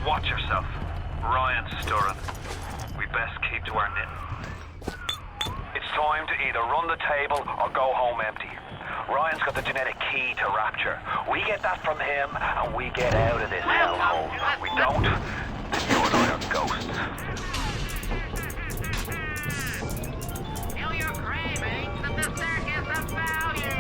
Watch yourself. Ryan's stirring. We best keep to our knitting. It's time to either run the table or go home empty. Ryan's got the genetic key to Rapture. We get that from him and we get out of this hellhole. We don't, then you and I are ghosts. Feel your cravings and the circus of value.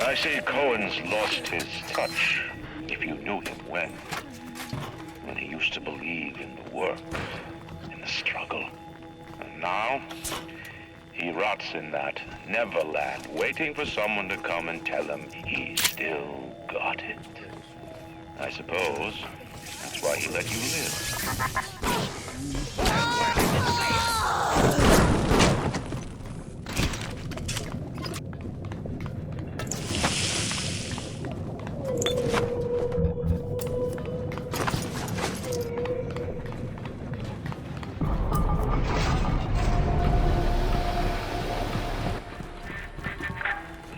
I say Cohen's lost his touch, if you knew him when he used to believe in the work, in the struggle. And now, he rots in that Neverland, waiting for someone to come and tell him he still got it. I suppose that's why he let you live.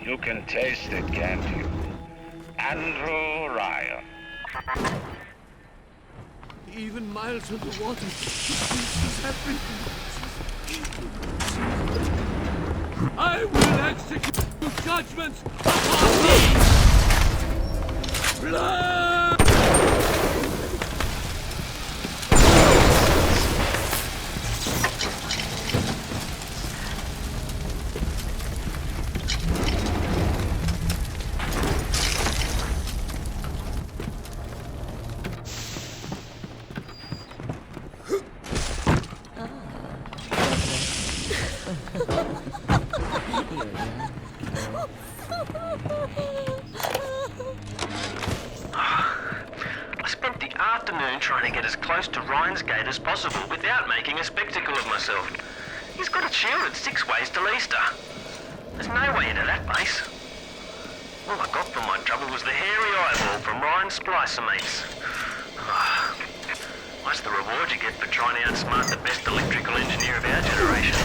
You can taste it, can't you? Andrew Ryan. Even miles underwater, this is everything. I will execute judgments upon thee! Blood! I spent the afternoon trying to get as close to Ryan's gate as possible without making a spectacle of myself. He's got it shielded 6 ways till Easter. There's no way into that base. All I got for my trouble was the hairy eyeball from Ryan's splicer mates. What's the reward you get for trying to outsmart the best electrical engineer of our generation?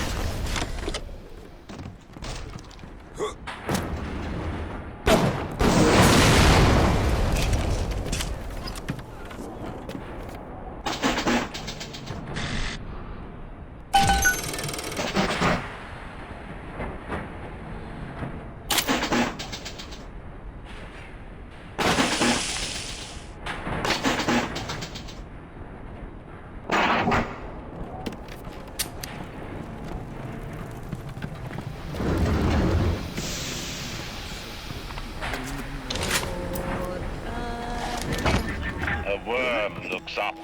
A worm looks up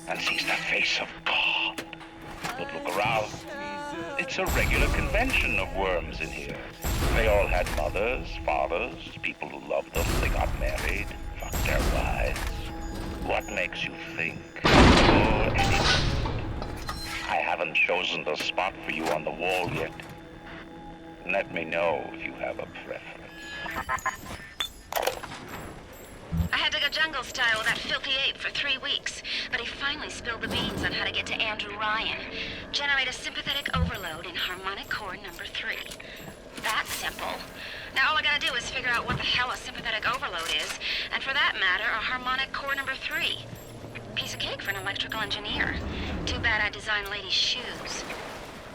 and sees the face of God. But look around. It's a regular convention of worms in here. They all had mothers, fathers, people who loved them. They got married, fucked their wives. What makes you think you're anything? I haven't chosen the spot for you on the wall yet. Let me know if you have a preference. I had to go jungle style with that filthy ape for 3 weeks, but he finally spilled the beans on how to get to Andrew Ryan. Generate a sympathetic overload in harmonic core number 3. That's simple. Now all I gotta do is figure out what the hell a sympathetic overload is, and for that matter, a harmonic core number 3. Piece of cake for an electrical engineer. Too bad I designed ladies' shoes.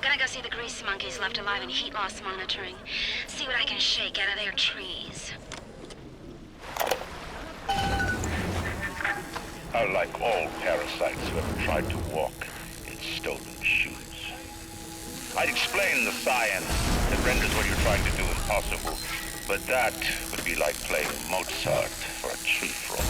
Gonna go see the grease monkeys left alive in heat loss monitoring. See what I can shake out of their trees. are like all parasites who have tried to walk in stolen shoes. I'd explain the science that renders what you're trying to do impossible, but that would be like playing Mozart for a tree frog.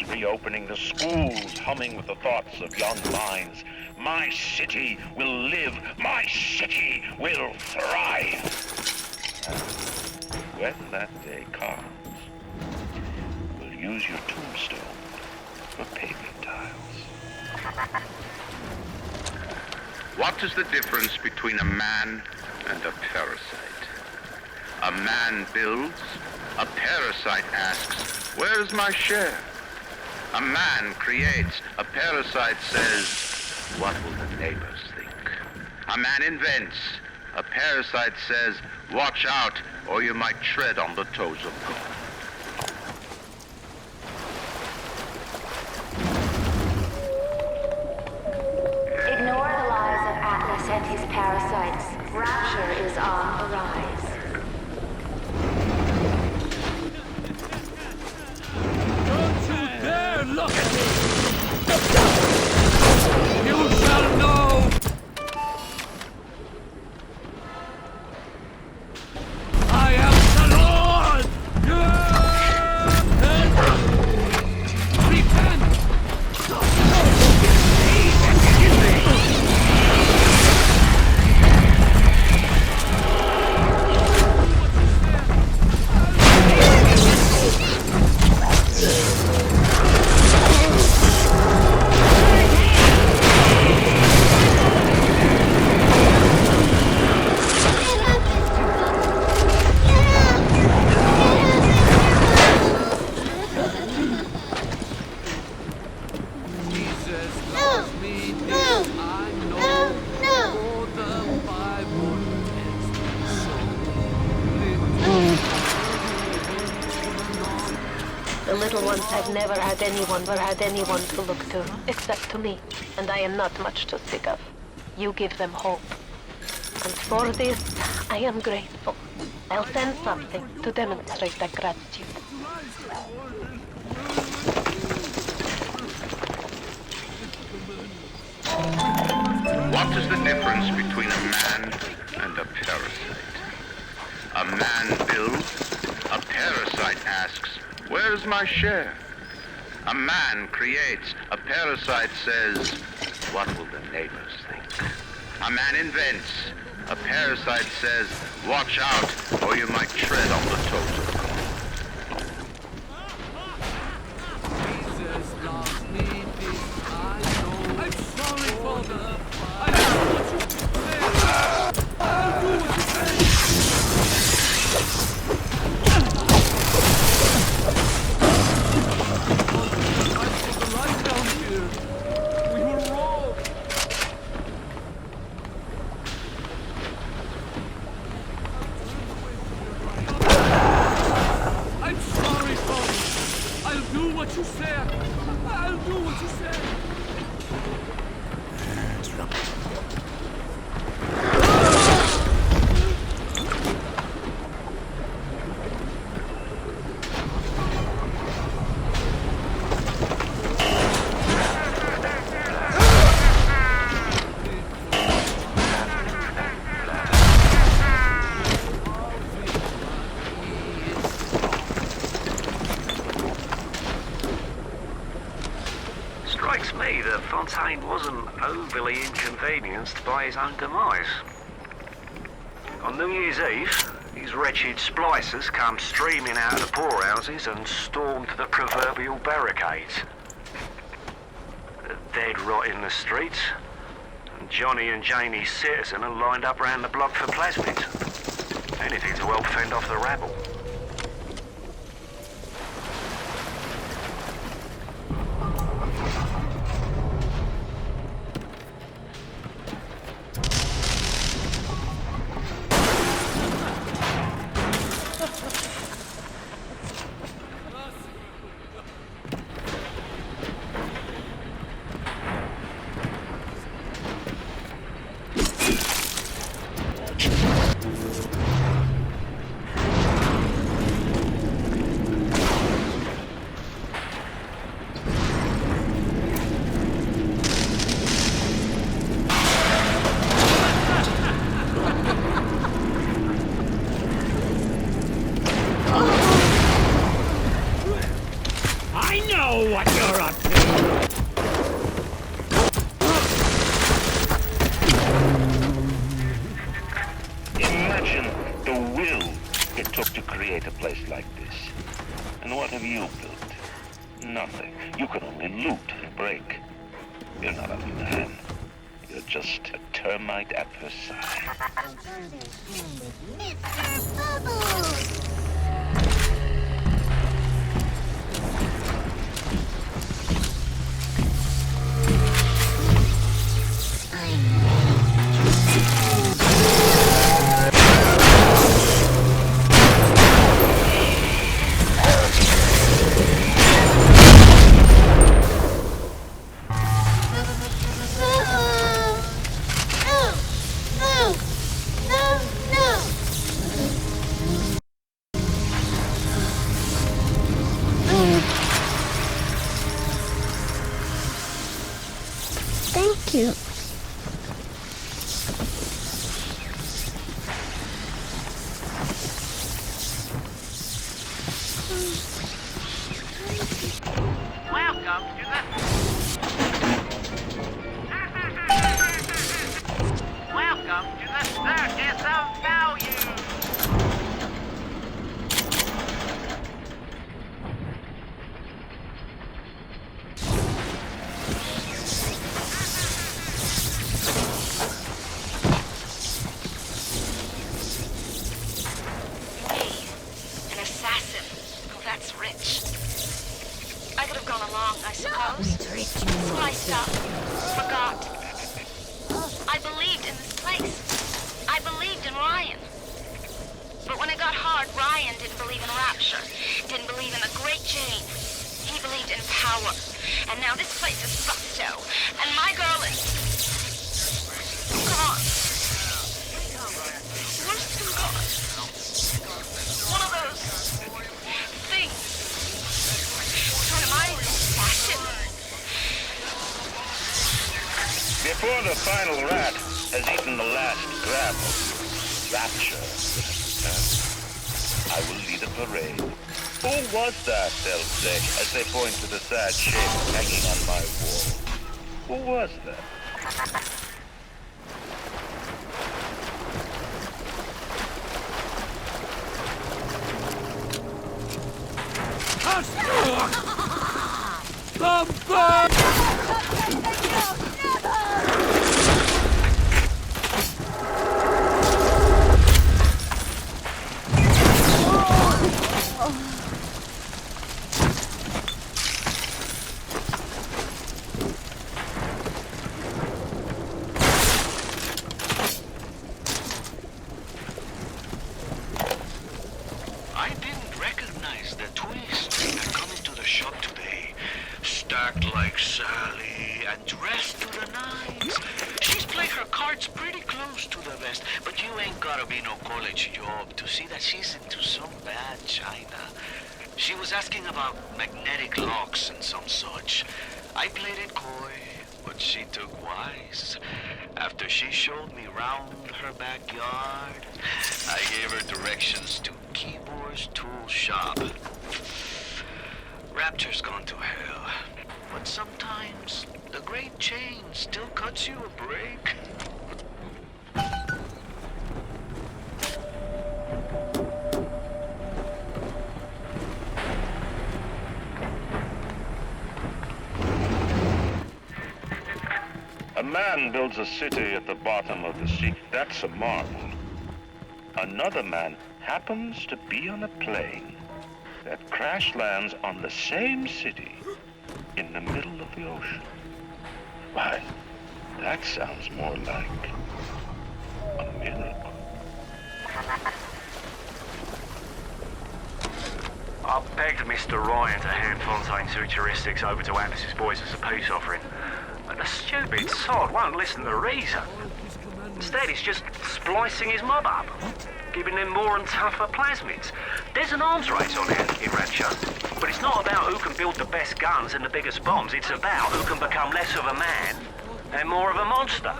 Reopening, the schools humming with the thoughts of young minds. My city will live. My city will thrive. And when that day comes, we'll use your tombstone for paving tiles. What is the difference between a man and a parasite? A man builds, a parasite asks, where's my share? A man creates, a parasite says, what will the neighbors think? A man invents, a parasite says, watch out, or you might tread on the toes of God. Ignore the lies of Atlas and his parasites. Rapture is on the rise. Look at me! You shall know! I am the Lord! Repent! I've never had anyone to look to, except to me, and I am not much to speak of. You give them hope. And for this, I am grateful. I'll send something to demonstrate that gratitude. What is the difference between a man and a parasite? A man builds, a parasite asks, where's my share? A man creates, a parasite says, what will the neighbors think? A man invents, a parasite says, watch out, or you might tread on the toes of God. Jesus loves me, this I know. I'm sorry, Father. I know what you say. I'll do what you say. You said. I'll do what you said. Fontaine wasn't overly inconvenienced by his own demise. On New Year's Eve, these wretched splicers come streaming out of the poorhouses and stormed the proverbial barricades. The dead rot in the streets, and Johnny and Janie Citizen are lined up round the block for plasmids. Anything to help fend off the rabble. I know what you're up to! Imagine the will it took to create a place like this. And what have you built? Nothing. You can only loot and break. You're not a man. You're just a termite at her side. Mr. Bubbles! Thank you. Welcome to the... Welcome to the Circus of Value! An assassin. Oh, that's rich. I could have gone along, I suppose. Spliced up. Forgot. I believed in this place. I believed in Ryan. But when it got hard, Ryan didn't believe in rapture. Didn't believe in the Great Chain. He believed in power. And now this place is gusto. And my girl is... gone. Worse than gone. One of those... things. So am I an assassin? Before the final rat has eaten the last gram of rapture, I will lead a parade. Who was that, they'll say, as they point to the sad shape hanging on my wall? Who was that? I didn't recognize the twist when I come into the shop today. Stacked like Sally and dressed to the nines. She's played her cards pretty close to the vest, but you ain't gotta be no college job to see that she's into some bad china. She was asking about magnetic locks and some such. I played it coy, but she took wise. After she showed me round her backyard, I gave her directions to Keyboard's tool shop. Rapture's gone to hell, but sometimes the Great Chain still cuts you a break. A man builds a city at the bottom of the sea. That's a marvel. another man happens to be on a plane that crash lands on the same city in the middle of the ocean. Why, that sounds more like a miracle. I begged Mr. Ryan to hand Fontaine's heuristics over to Atlas's boys as a peace offering, but the stupid sod won't listen to reason. Instead, he's just splicing his mob up, giving them more and tougher plasmids. There's an arms race on here in Rapture, but it's not about who can build the best guns and the biggest bombs. It's about who can become less of a man and more of a monster.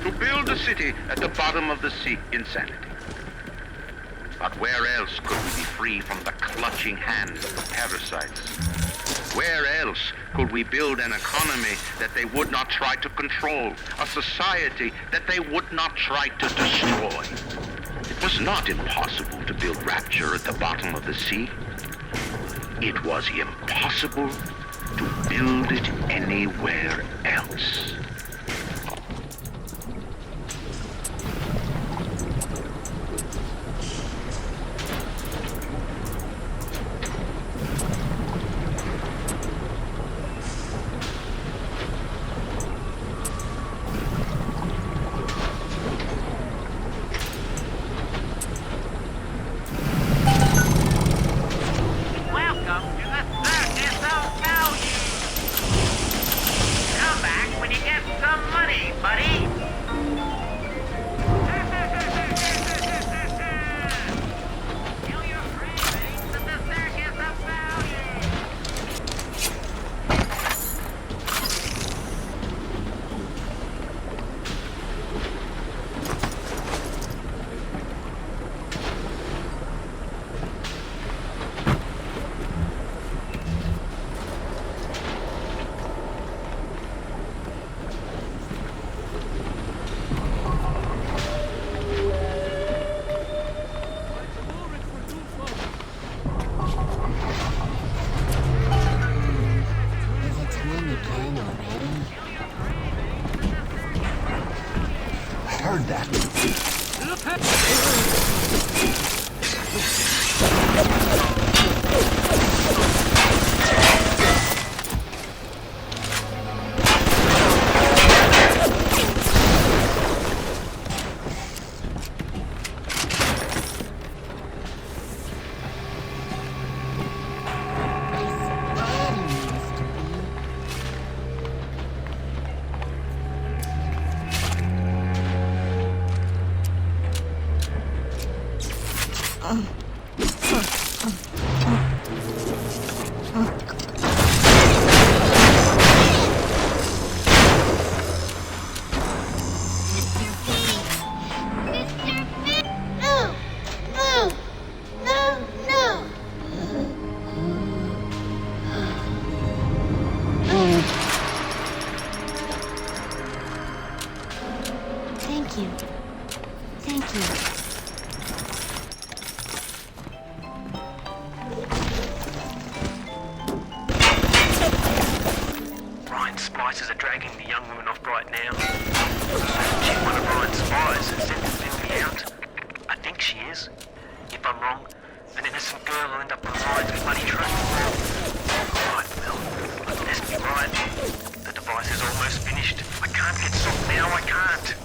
To build a city at the bottom of the sea, insanity. But where else could we be free from the clutching hand of the parasites? Where else could we build an economy that they would not try to control, a society that they would not try to destroy? It was not impossible to build Rapture at the bottom of the sea. It was impossible to build it anywhere else. Welcome to the circus of value. Come back when you get some money, buddy. Feel your cravings at the circus of value. Is it time again already? I heard that. No! No! No! No! Thank you. Thank you. Ryan's splicers are dragging the young woman off right now. She's one of Ryan's spies and sending me out. I think she is. If I'm wrong, an innocent girl will end up on Ryan's bloody track. Right, Bill. I best be right. The device is almost finished. I can't get soft now, I can't.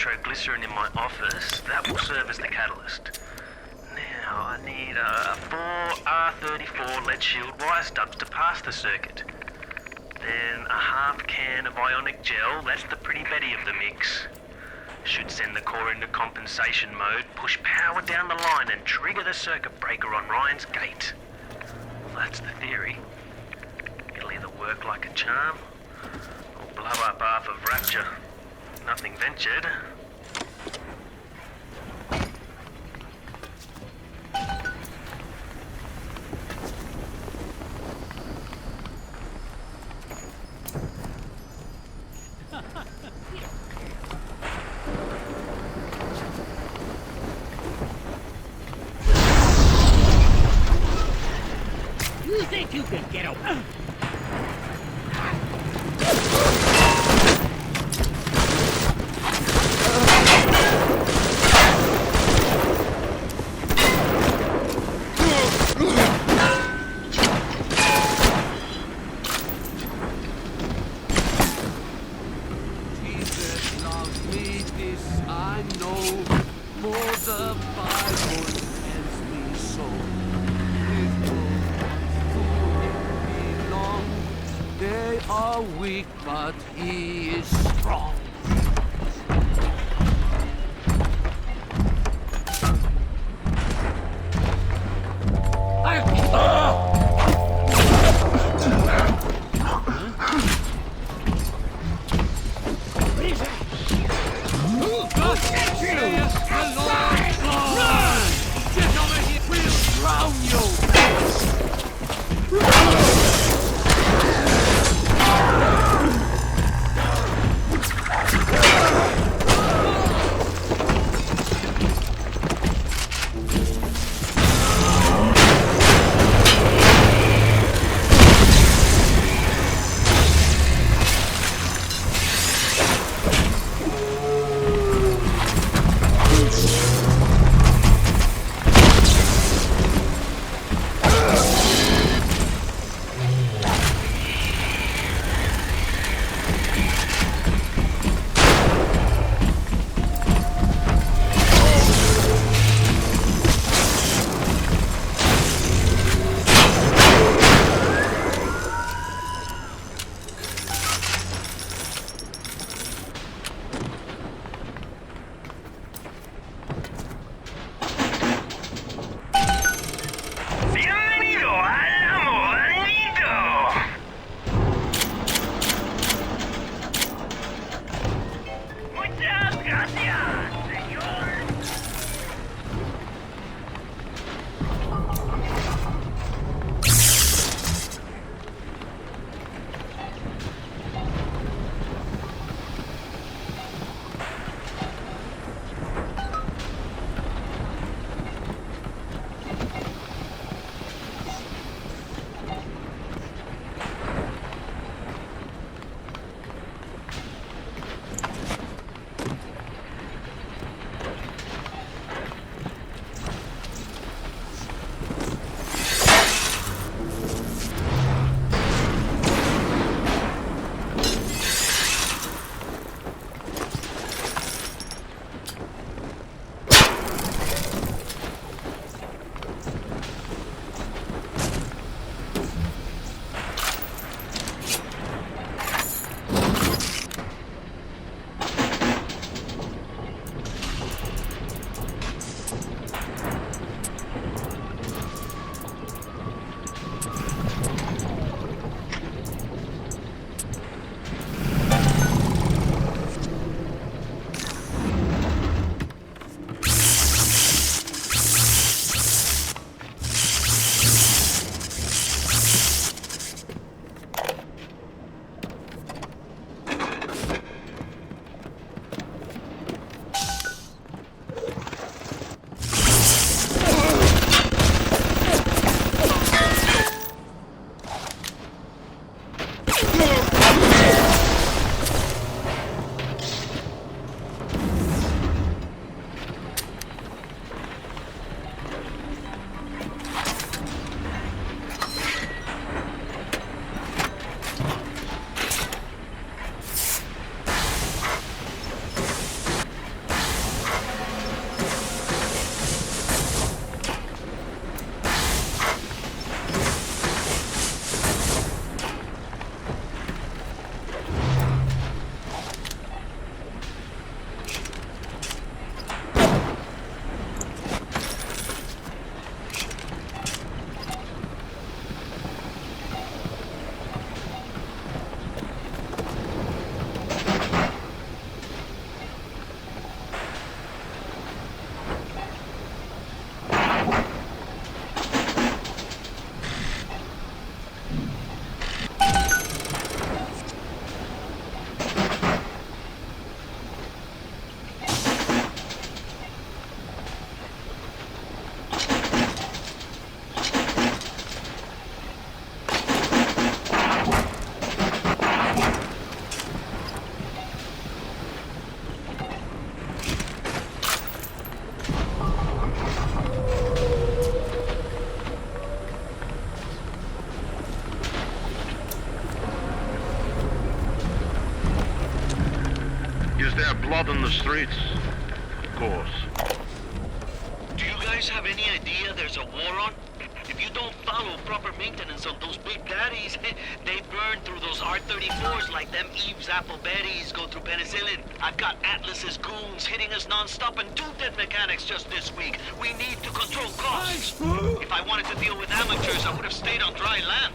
nitroglycerin in my office. That will serve as the catalyst. Now, I need 4 R34 lead shield wire stubs to pass the circuit. Then a half can of ionic gel, that's the pretty Betty of the mix. Should send the core into compensation mode, push power down the line and trigger the circuit breaker on Ryan's gate. Well, that's the theory. It'll either work like a charm, or blow up half of Rapture. Nothing ventured. You think you can get away? Jesus loves me, this I know, for the Bible tells me so. His bones belong. They are weak, but he is strong. blood on the streets. Of course. Do you guys have any idea there's a war on? If you don't follow proper maintenance on those big daddies, they burn through those R-34s like them Eve's apple berries go through penicillin. I've got Atlas's goons hitting us non-stop and 2 dead mechanics just this week. We need to control costs. If I wanted to deal with amateurs, I would have stayed on dry land.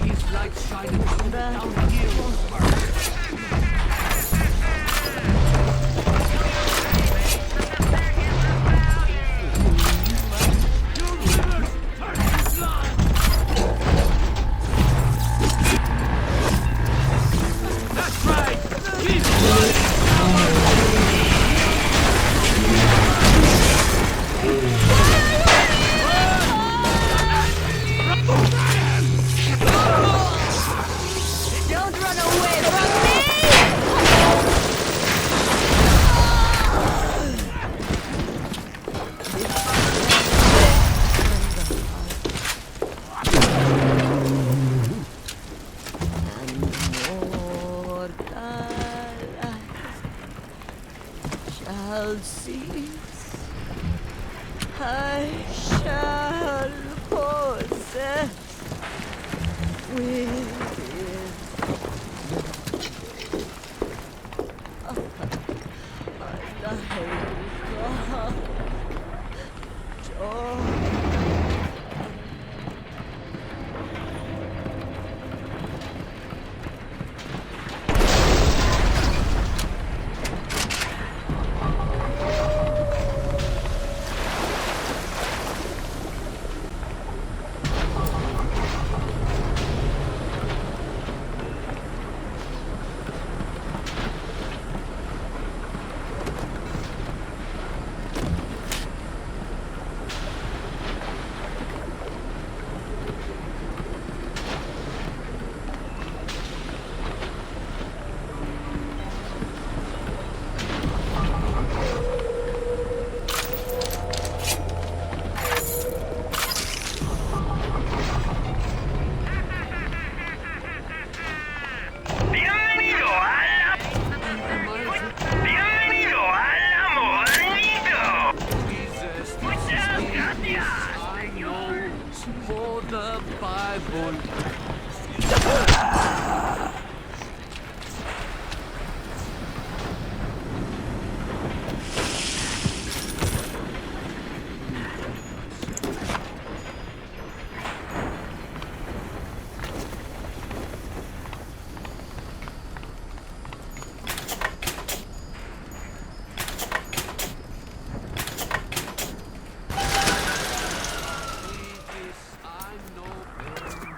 His light shining down here. That's right! Keep running! Don't run away from me! Shall cease. I shall possess with For the Bible.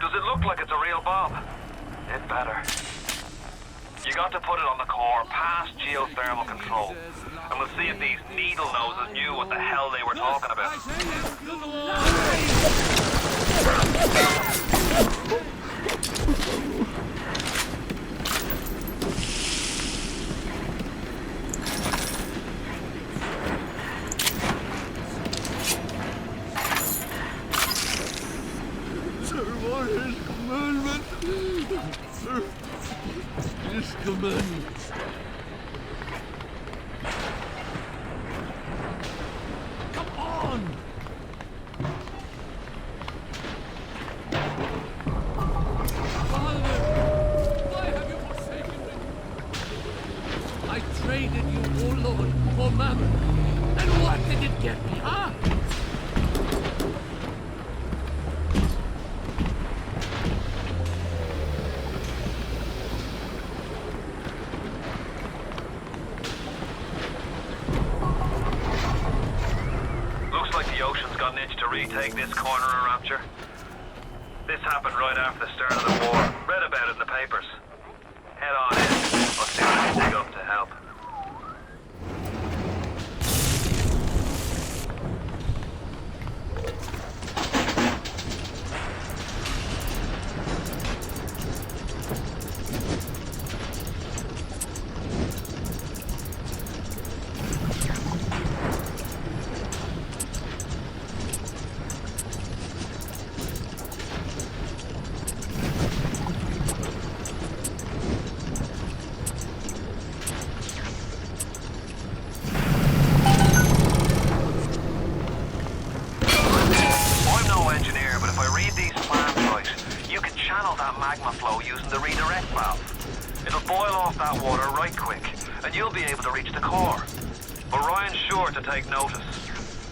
Does it look like it's a real bomb? It better. You got to put it on the core, past geothermal control. And we'll see if these needle noses knew what the hell they were talking about. His commandments. Come on! Father, why have you forsaken me? I traded you, O Lord, for mammon. And what did it get me, huh? Retake this corner of Rapture. This happened right after the start of the war. Read about it in the papers. Head on in. I'll see what I can dig up to help. channel that magma flow using the redirect valve. It'll boil off that water right quick, and you'll be able to reach the core. But Ryan's sure to take notice.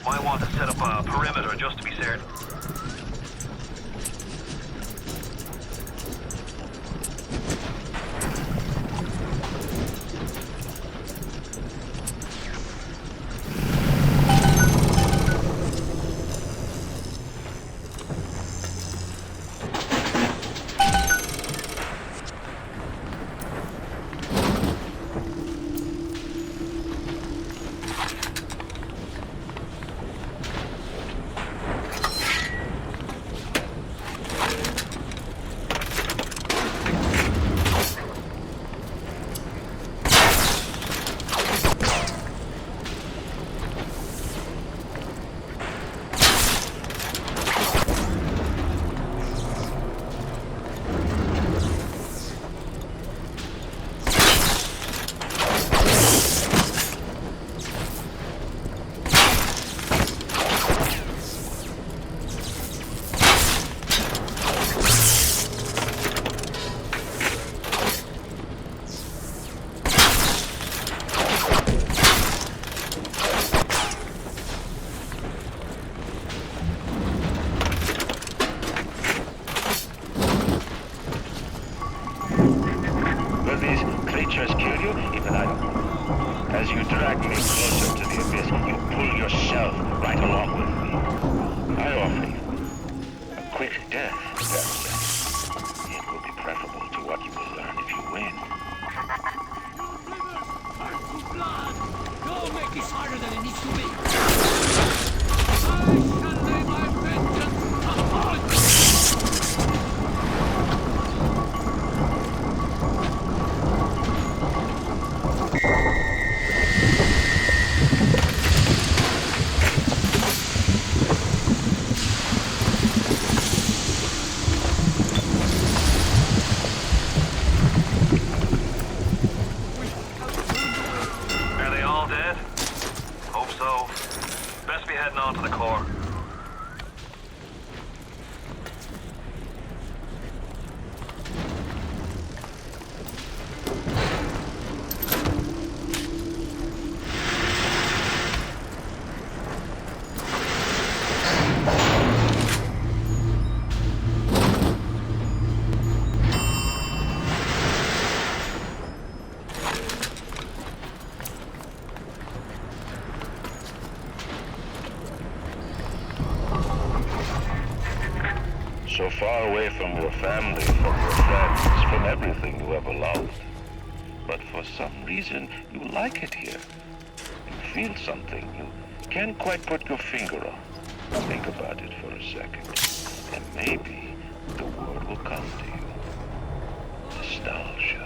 Might want to set up a perimeter just to be certain. As you drag me closer to the abyss, you pull yourself right along with me. I offer you a quick death, Parasite. It will be preferable to what you will learn if you win. Go make this harder than it needs to be. I shall lay my vengeance upon you. On to the core. So far away from your family, from your friends, from everything you ever loved. But for some reason, you like it here. You feel something you can't quite put your finger on. Think about it for a second, and maybe the word will come to you. Nostalgia.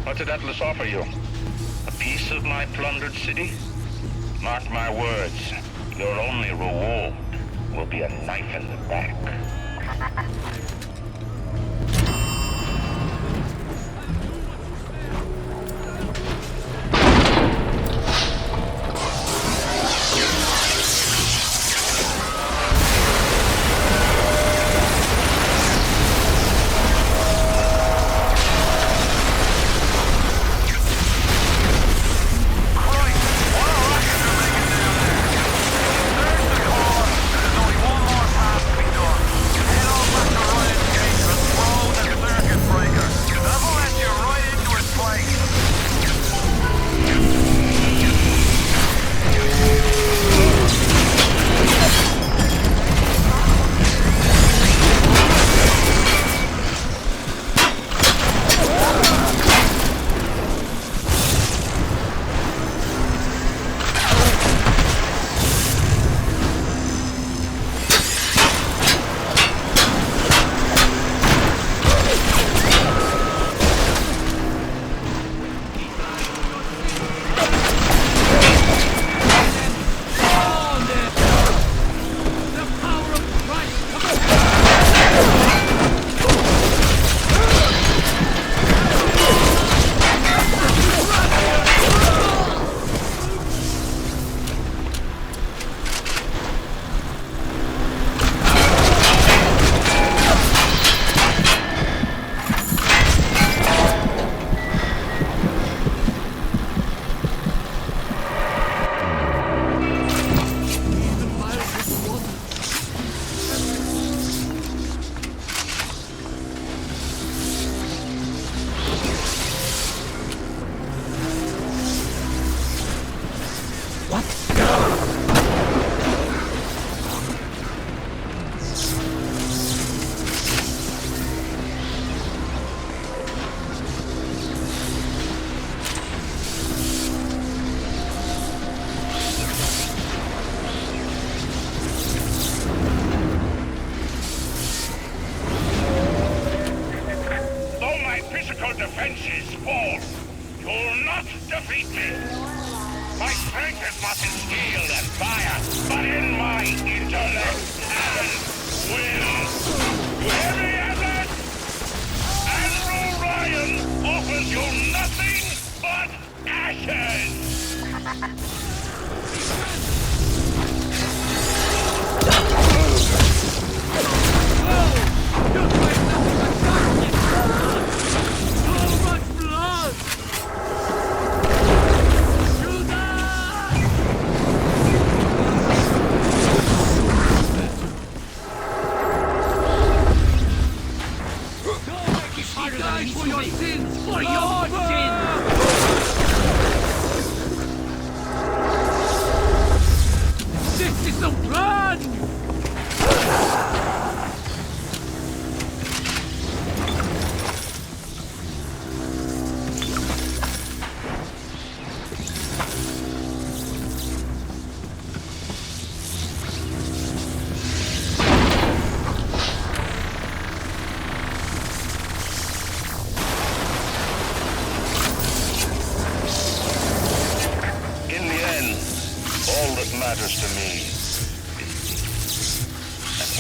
What did Atlas offer you? A piece of my plundered city? Mark my words. Your only reward will be a knife in the back. There's only one more task to be done. Head on back to Ryan's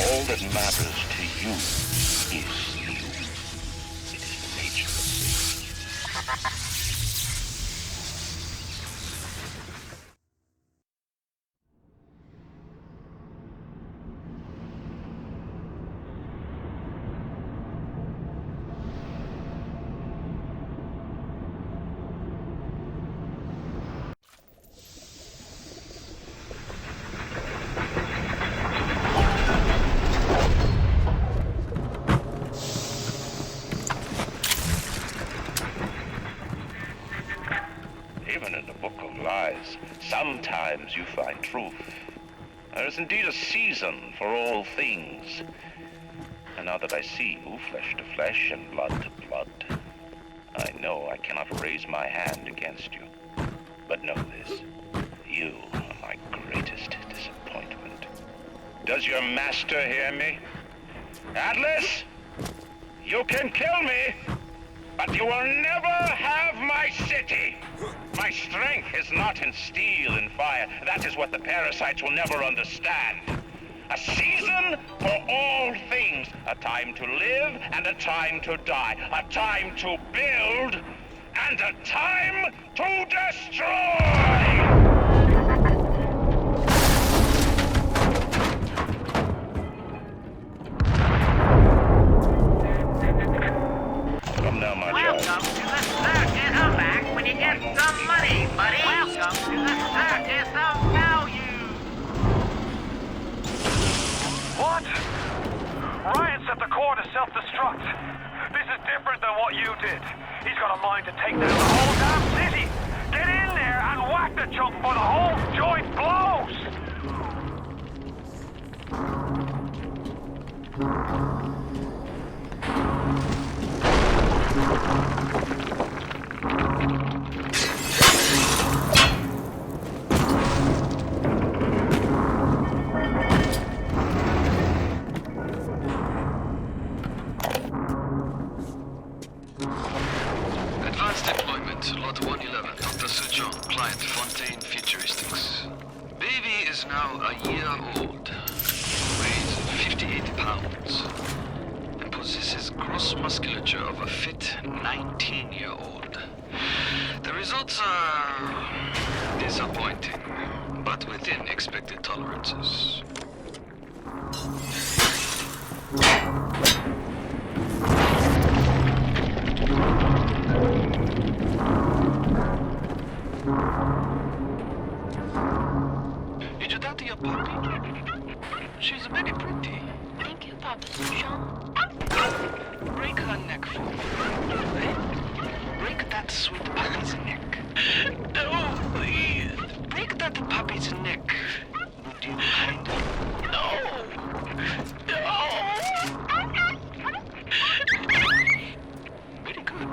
All that matters to you is you. It is the nature of things. Even in the book of lies, sometimes you find truth. There is indeed a season for all things. And now that I see you, flesh to flesh and blood to blood, I know I cannot raise my hand against you. But know this, you are my greatest disappointment. Does your master hear me? Atlas, you can kill me, but you will never have my city. My strength is not in steel and fire. That is what the parasites will never understand. A season for all things. A time to live and a time to die. A time to build and a time to destroy! Come now, my child. Welcome to the circus. Come back when you get some money, buddy. Welcome to the circus of value. What? Ryan set the core to self-destruct. This is different than what you did. He's got a mind to take down the whole damn city. Get in there and whack the chunk before the whole joint blows. Advanced deployment, Lot 111, Dr. Sujon, client Fontaine Futuristics. Baby is now a year old, weighs 58 pounds, and possesses gross musculature of a fit 19-year-old. The results are disappointing, but within expected tolerances. Did you talk to your puppy? She's very pretty. Thank you, Papa Sujan. Break her neck for me. Eh? Break that sweet puppy's neck. No, please. Break that puppy's neck. Would you mind? No. No. Very good.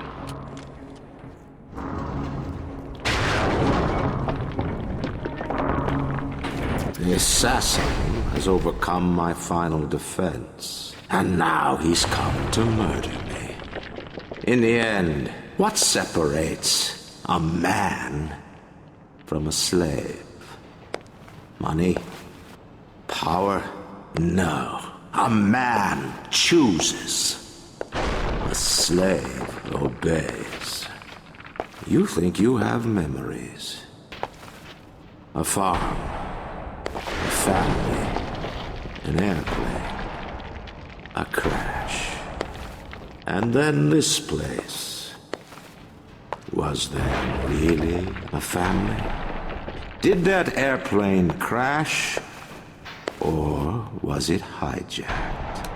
The assassin has overcome my final defense, and now he's come to murder me. In the end, what separates a man from a slave? Money? Power? No. A man chooses. A slave obeys. You think you have memories. A farm. A family, an airplane, a crash, and then this place. Was there really a family? Did that airplane crash, or was it hijacked?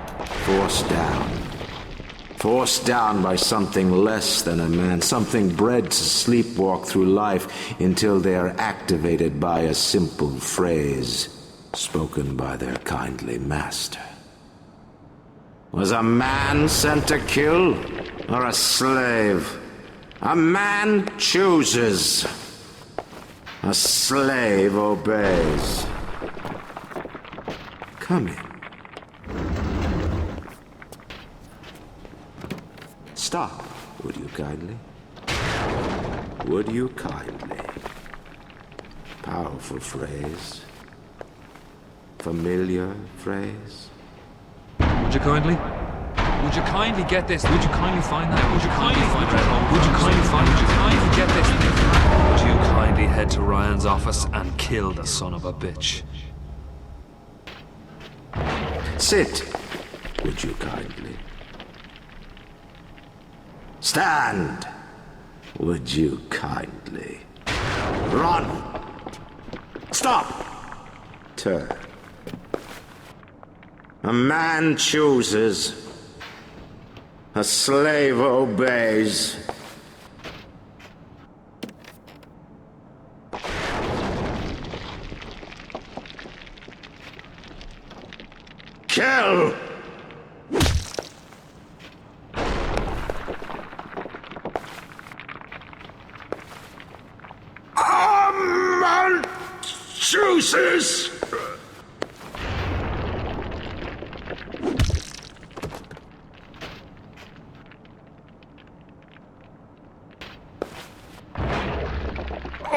Forced down by something less than a man, something bred to sleepwalk through life until they are activated by a simple phrase spoken by their kindly master. Was a man sent to kill, or a slave? A man chooses. A slave obeys. Come in. Stop, would you kindly? Would you kindly? Powerful phrase. Familiar phrase. you kindly? Would you kindly get this? Would you kindly find that? Would you kindly find that? Would you kindly find? Would you kindly get this? Would you kindly head to Ryan's office and kill the son of a bitch? Sit, would you kindly? Stand, would you kindly? Run! Stop! Turn. A man chooses. A slave obeys. Kill! A man chooses.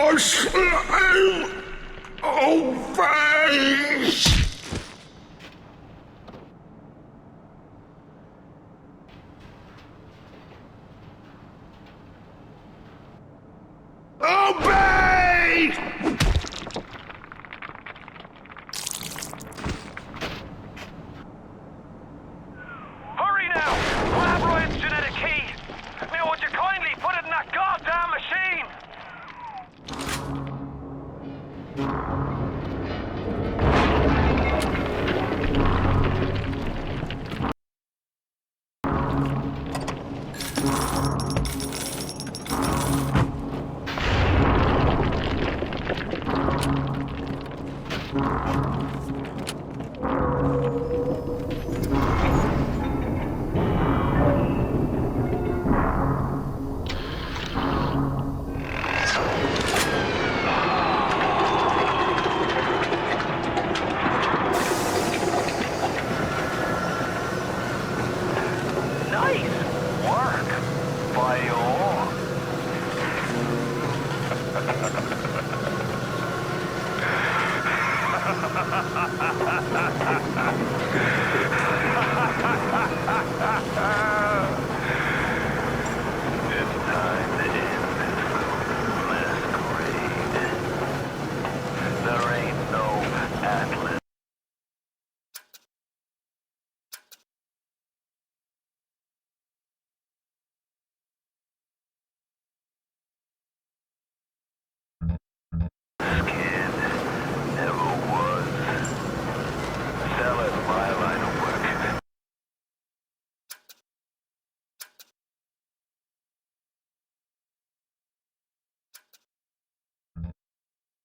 A slave obeys. Obey! Hurry now! Grab Ryan's genetic key! Now would you kindly put it in that goddamn machine?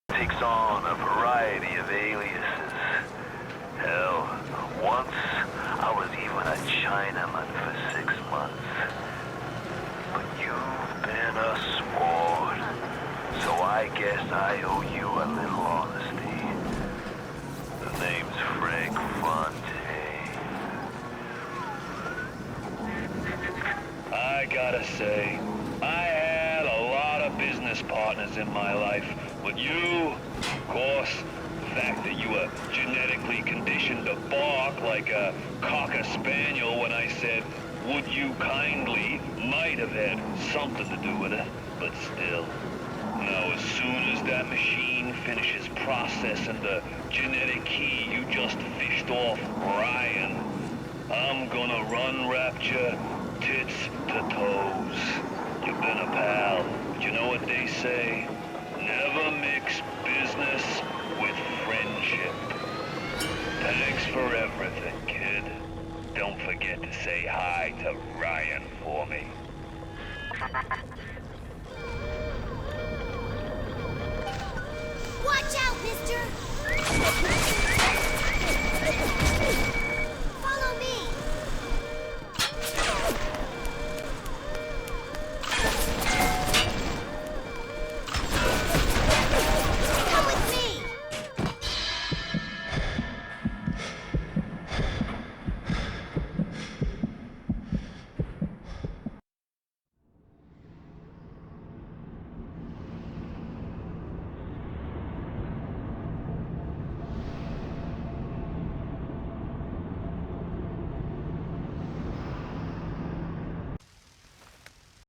Takes on a variety of aliases. Hell, once I was even a Chinaman for 6 months. But you've been a sport, so I guess I owe you a little honesty. The name's Frank Fontaine. I gotta say, I had a lot of business partners in my life, but you, of course, the fact that you were genetically conditioned to bark like a cocker spaniel when I said, would you kindly, might have had something to do with it, but still. Now, as soon as that machine finishes processing the genetic key you just fished off Ryan, I'm gonna run Rapture tits to toes. You've been a pal, but you know what they say? Never mix business with friendship. Thanks for everything, kid. Don't forget to say hi to Ryan for me. Watch out, mister!